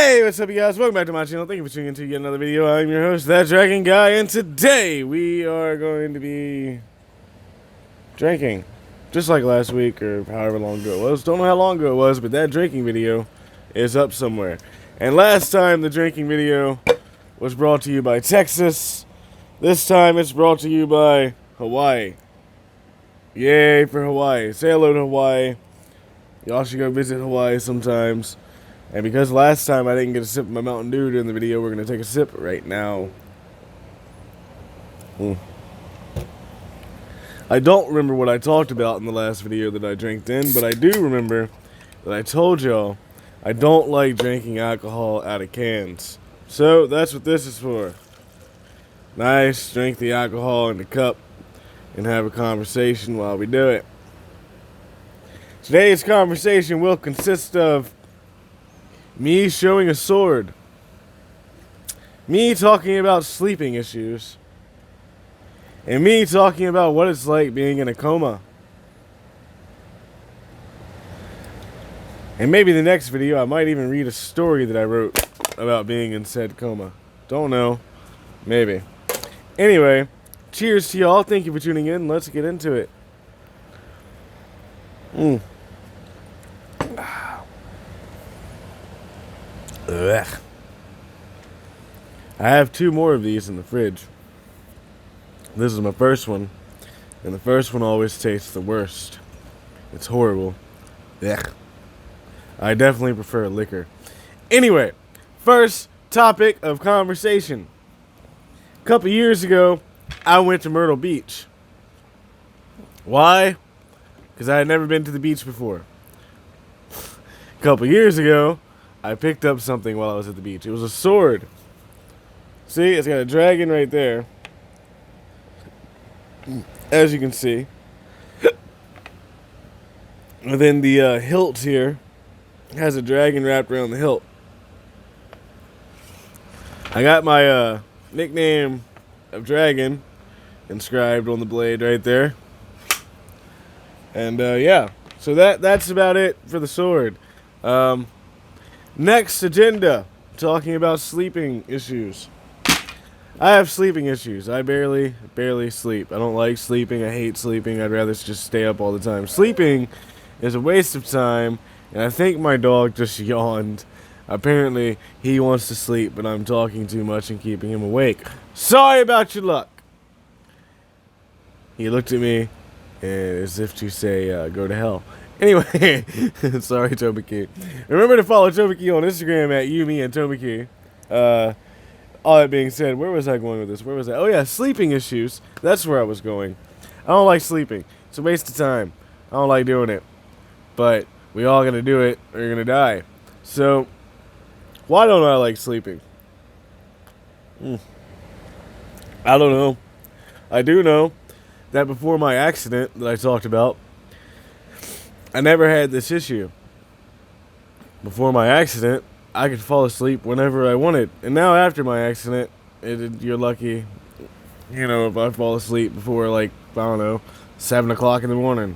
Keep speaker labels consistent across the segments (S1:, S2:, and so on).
S1: Hey, what's up, you guys? Welcome back to my channel. Thank you for tuning in to yet another video. I'm your host, That Dragon Guy, and today we are going to be drinking. Just like last week, or however long ago it was. Don't know how long ago it was, but that drinking video is up somewhere. And last time the drinking video was brought to you by Texas. This time it's brought to you by Hawaii. Yay for Hawaii. Say hello to Hawaii. Y'all should go visit Hawaii sometimes. And because last time I didn't get a sip of my Mountain Dew during the video, we're going to take a sip right now. I don't remember what I talked about in the last video that I drank in, but I do remember that I told y'all I don't like drinking alcohol out of cans. So that's what this is for. Nice, drink the alcohol in the cup and have a conversation while we do it. Today's conversation will consist of me showing a sword, me talking about sleeping issues, and me talking about what it's like being in a coma. And maybe the next video I might even read a story that I wrote about being in said coma. Don't know. Maybe. Anyway, cheers to y'all. Thank you for tuning in. Let's get into it. Ugh. I have two more of these in the fridge. This is my first one, and the first one always tastes the worst. It's horrible. Ugh. I definitely prefer liquor. Anyway, first topic of conversation. A couple years ago, I went to Myrtle Beach. Why? Because I had never been to the beach before. A couple years ago, I picked up something while I was at the beach. It was a sword. See, it's got a dragon right there. As you can see. And then the hilt here has a dragon wrapped around the hilt. I got my nickname of Dragon inscribed on the blade right there. And yeah, so that's about it for the sword. Next agenda, talking about sleeping issues. I have sleeping issues. I barely sleep. I don't like sleeping. I hate sleeping. I'd rather just stay up all the time. Sleeping is a waste of time, and I think my dog just yawned. Apparently, he wants to sleep, but I'm talking too much and keeping him awake. Sorry about your luck. He looked at me as if to say, go to hell. Anyway, sorry, Tobiki. Remember to follow Tobiki on Instagram at me and Tobiki. All that being said, where was I going with this? Where was I? Oh yeah, sleeping issues. That's where I was going. I don't like sleeping. It's a waste of time. I don't like doing it. But we all gonna do it or you're gonna die. So, why don't I like sleeping? I don't know. I do know that before my accident that I talked about, I never had this issue. Before my accident, I could fall asleep whenever I wanted. And now after my accident, you're lucky, you know, if I fall asleep before, like, I don't know, 7 o'clock in the morning.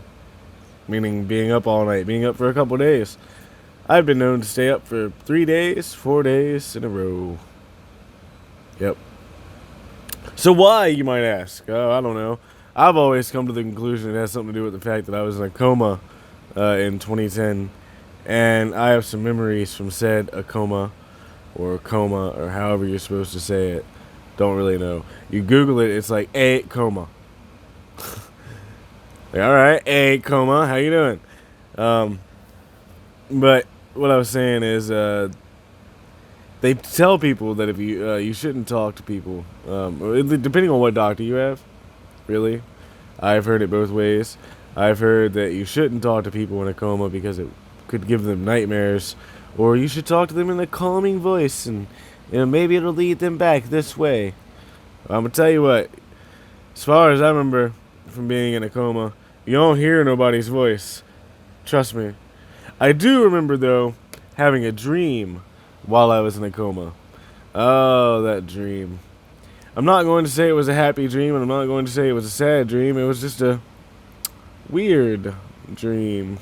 S1: Meaning being up all night, being up for a couple days. I've been known to stay up for 3 days, 4 days in a row. Yep. So why, you might ask? Oh, I don't know. I've always come to the conclusion it has something to do with the fact that I was in a coma in 2010, and I have some memories from said a coma or however you're supposed to say it. Don't really know. You Google it, it's like a coma. Like, all right, a coma, how you doing? But what I was saying is, they tell people that if you shouldn't talk to people, depending on what doctor you have. Really, I've heard it both ways. I've heard that you shouldn't talk to people in a coma because it could give them nightmares, or you should talk to them in a calming voice, and maybe it'll lead them back this way. I'm gonna tell you what. As far as I remember from being in a coma, you don't hear nobody's voice. Trust me. I do remember though having a dream while I was in a coma. Oh, that dream. I'm not going to say it was a happy dream, and I'm not going to say it was a sad dream. It was just a weird dream.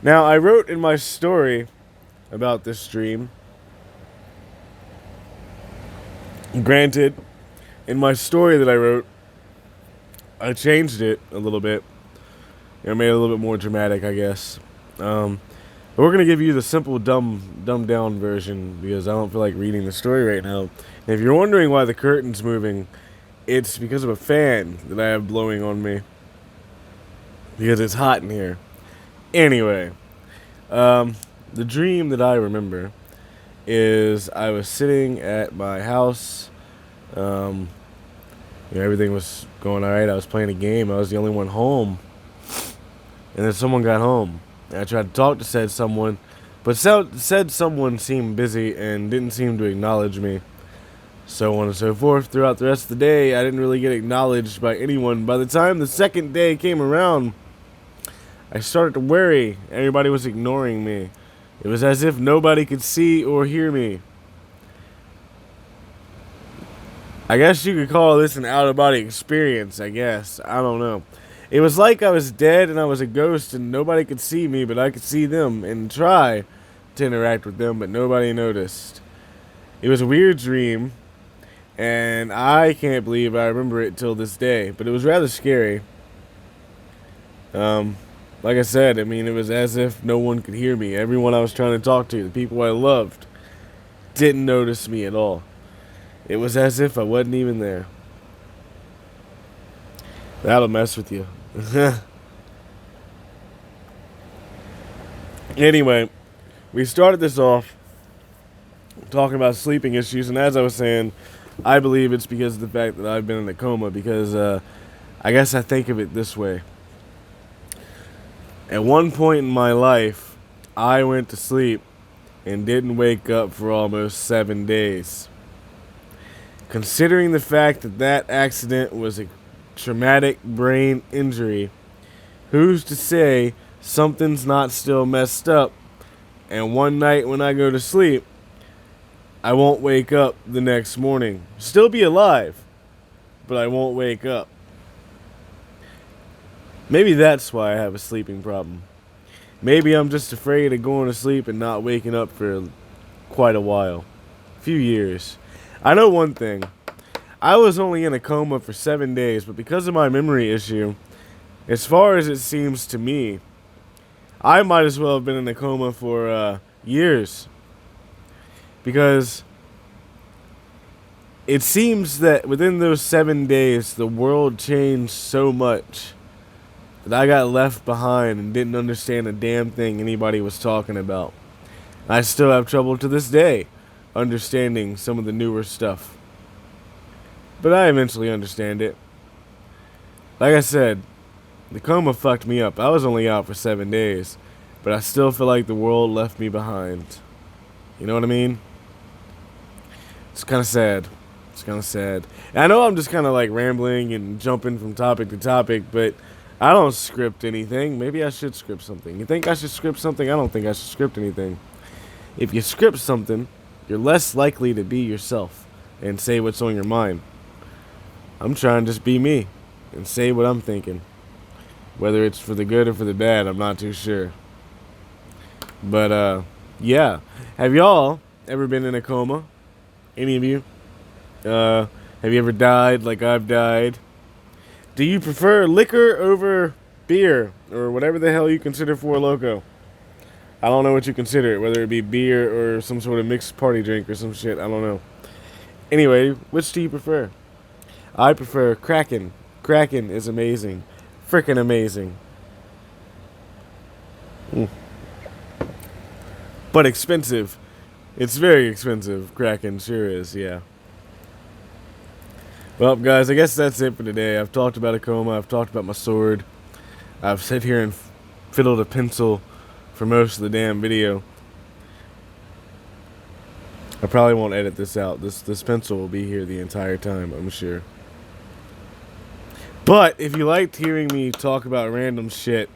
S1: Now, I wrote in my story about this dream Granted, in my story that I wrote, I changed it a little bit. I made it a little bit more dramatic, I guess. But we're gonna give you the simple, dumbed down version because I don't feel like reading the story right now. And if you're wondering why the curtain's moving, it's because of a fan that I have blowing on me. Because it's hot in here. Anyway, the dream that I remember is I was sitting at my house. Everything was going alright. I was playing a game. I was the only one home. And then someone got home. And I tried to talk to said someone, but said someone seemed busy and didn't seem to acknowledge me. So on and so forth. Throughout the rest of the day, I didn't really get acknowledged by anyone. By the time the second day came around, I started to worry. Everybody was ignoring me. It was as if nobody could see or hear me. I guess you could call this an out-of-body experience, I guess. I don't know. It was like I was dead and I was a ghost and nobody could see me, but I could see them and try to interact with them, but nobody noticed. It was a weird dream, and I can't believe I remember it till this day, but it was rather scary. Like I said, I mean, it was as if no one could hear me. Everyone I was trying to talk to, the people I loved, didn't notice me at all. It was as if I wasn't even there. That'll mess with you. Anyway, we started this off talking about sleeping issues, and as I was saying, I believe it's because of the fact that I've been in a coma, because I guess I think of it this way. At one point in my life, I went to sleep and didn't wake up for almost 7 days. Considering the fact that that accident was a traumatic brain injury, who's to say something's not still messed up, and one night when I go to sleep, I won't wake up the next morning. Still be alive, but I won't wake up. Maybe that's why I have a sleeping problem. Maybe I'm just afraid of going to sleep and not waking up for quite a while. A few years. I know one thing. I was only in a coma for 7 days, but because of my memory issue, as far as it seems to me, I might as well have been in a coma for years. Because it seems that within those 7 days, the world changed so much that I got left behind and didn't understand a damn thing anybody was talking about. I still have trouble to this day understanding some of the newer stuff. But I eventually understand it. Like I said, the coma fucked me up. I was only out for 7 days, but I still feel like the world left me behind. You know what I mean? It's kind of sad. It's kind of sad. And I know I'm just kind of like rambling and jumping from topic to topic, but I don't script anything. Maybe I should script something. You think I should script something? I don't think I should script anything. If you script something, you're less likely to be yourself and say what's on your mind. I'm trying to just be me and say what I'm thinking. Whether it's for the good or for the bad, I'm not too sure. But, yeah. Have y'all ever been in a coma? Any of you? Have you ever died like I've died? Do you prefer liquor over beer? Or whatever the hell you consider Four Loko? I don't know what you consider it, whether it be beer or some sort of mixed party drink or some shit. I don't know. Anyway, which do you prefer? I prefer Kraken. Kraken is amazing. Frickin' amazing. But expensive. It's very expensive. Kraken sure is, yeah. Well, guys, I guess that's it for today. I've talked about a coma. I've talked about my sword. I've sat here and fiddled a pencil for most of the damn video. I probably won't edit this out. This pencil will be here the entire time, I'm sure. But if you liked hearing me talk about random shit,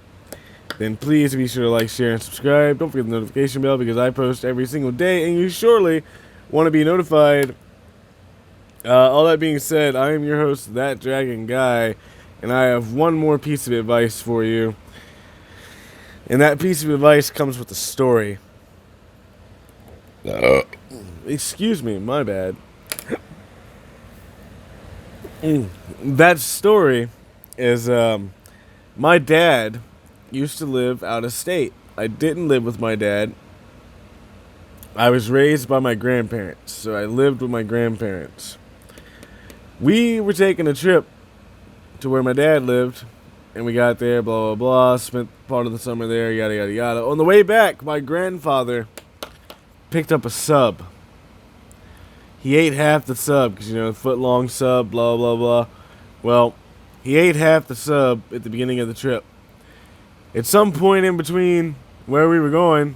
S1: then please be sure to like, share, and subscribe. Don't forget the notification bell because I post every single day, and you surely want to be notified. All that being said, I am your host, That Dragon Guy, and I have one more piece of advice for you. And that piece of advice comes with a story. Excuse me, my bad. That story is my dad used to live out of state. I didn't live with my dad. I was raised by my grandparents, so I lived with my grandparents. We were taking a trip to where my dad lived, and we got there, blah, blah, blah, spent part of the summer there, yada, yada, yada. On the way back, my grandfather picked up a sub. He ate half the sub, because, foot-long sub, blah, blah, blah. Well, he ate half the sub at the beginning of the trip. At some point in between where we were going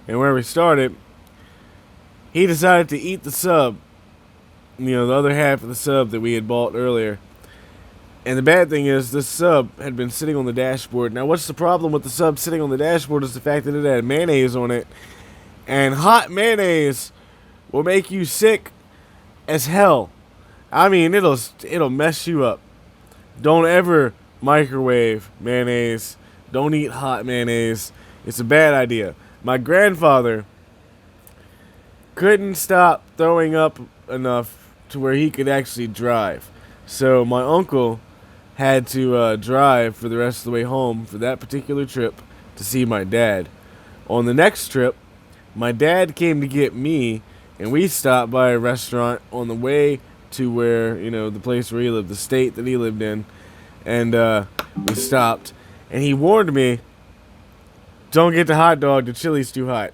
S1: and where we started, he decided to eat the sub, the other half of the sub that we had bought earlier. And the bad thing is, this sub had been sitting on the dashboard. Now, what's the problem with the sub sitting on the dashboard is the fact that it had mayonnaise on it. And hot mayonnaise will make you sick as hell. I mean, it'll mess you up. Don't ever microwave mayonnaise. Don't eat hot mayonnaise. It's a bad idea. My grandfather couldn't stop throwing up enough to where he could actually drive. So my uncle had to drive for the rest of the way home for that particular trip to see my dad. On the next trip, my dad came to get me, and we stopped by a restaurant on the way to where, the place where he lived, the state that he lived in. And we stopped, and he warned me, don't get the hot dog, the chili's too hot.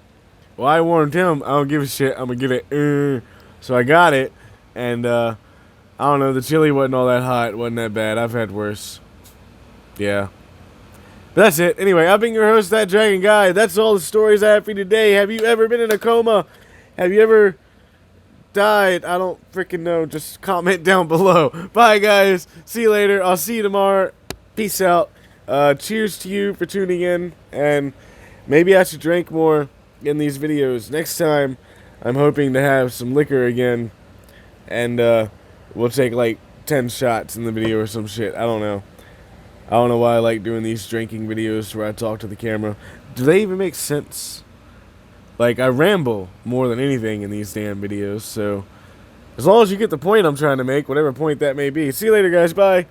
S1: Well, I warned him, I don't give a shit, I'm going to get it. So I got it, and I don't know, the chili wasn't all that hot, it wasn't that bad. I've had worse. Yeah. But that's it. Anyway, I've been your host, That Dragon Guy. That's all the stories I have for you today. Have you ever been in a coma? Have you ever died? I don't freaking know. Just comment down below. Bye, guys. See you later. I'll see you tomorrow. Peace out. Cheers to you for tuning in. And maybe I should drink more in these videos. Next time, I'm hoping to have some liquor again. And we'll take like 10 shots in the video or some shit. I don't know. I don't know why I like doing these drinking videos where I talk to the camera. Do they even make sense? Like, I ramble more than anything in these damn videos, so as long as you get the point I'm trying to make, whatever point that may be. See you later, guys. Bye.